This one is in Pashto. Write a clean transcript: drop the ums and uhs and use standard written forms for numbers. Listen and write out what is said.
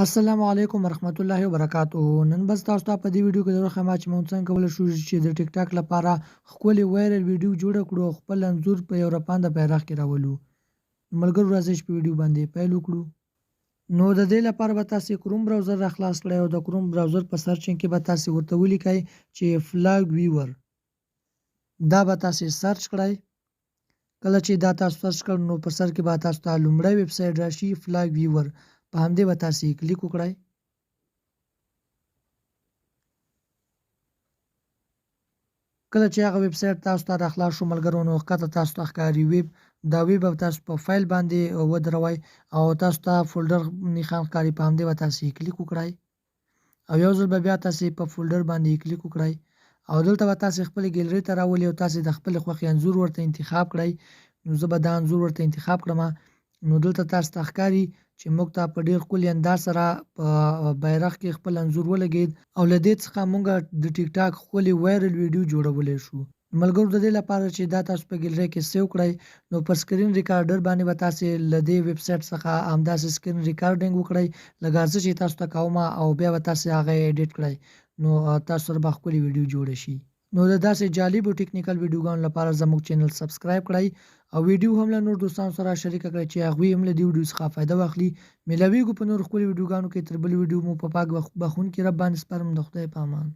السلام علیکم ورحمت الله وبرکاتہ. نن بس تاسو ته په دې ویډیو کې درخه ما چې مونږ څنګه کولای شو چې د ټیک ټاک لپاره ښکلې وایرل ویډیو جوړه کړو او خپل انځور په یو رپانده بیرغ کې راولو. ملګرو راځئ چې په ویډیو باندې پیل وکړو. نو د دې لپاره به تاسو کروم براوزر را خلاص کړئ او د کروم براوزر په سرچینګ کې به تاسو ورته ولیکئ چې فلاګ ویور. دا به تاسو سرچ کړئ. کله چې دا تاسو سرچ کړئ نو په سر کې به تاسو ته لومړی ویب سایټ راشي فلاګ ویور. په همدې به تاسو کلیک وکړئ. کله چې هغه ویب سایټ تاسو ته راخلاص شو ملګرو نو ښکته تاسو ته ښکاري ویب. دا ویب به تاسو په فایل باندې ودروئ او تاسو ته فولډر نښان ښکاري په همدې به تاسو کلیک وکړئ او یو ځل به بیا تاسو په فولډر باندې کلیک وکړئ او دلته به تاسو خپل ګیلري ته راولي او تاسو د خپل خوښې انځور ورته انتخاب کړئ. نو زه به دا انځور ورته انتخاب کړم. نو دلته تاسو ته ښکاري چې موږ ته په ډیر ښکلي انداز سره په بیرغ کې خپل انځور ولګید او له دې څخه موږ د ټیک ټاک ښکلي وایرل ویډیو جوړولی شو. ملګرو د دې لپاره چې دا تاسو په ګیلري کې سیو کړئ نو پر سکرین ریکارډر باندې به تاسو له دې ویب سایټ څخه همداسې سکرین ریکارډینګ وکړئ لکه څه چې تاسو ته کوم او بیا به تاسو هغه ایډیټ کړئ نو تاسو سره به ښکلي ویډیو جوړه شي. نو د داسې جالبو ټیکنیکل ویډیوګانو لپاره زموږ چینل سبسکرایب کړئ او ویډیو هم له نور دوستانو سره شریک کړئ چې هغوی هم له دې ویډیو څخه فایده واخلي. ملاویږو په نور ښکلي ویډیوګانو کې. تر بلې ویډیو مو په پاک بخښونکي رب باندې سپارم. د خدای په امان.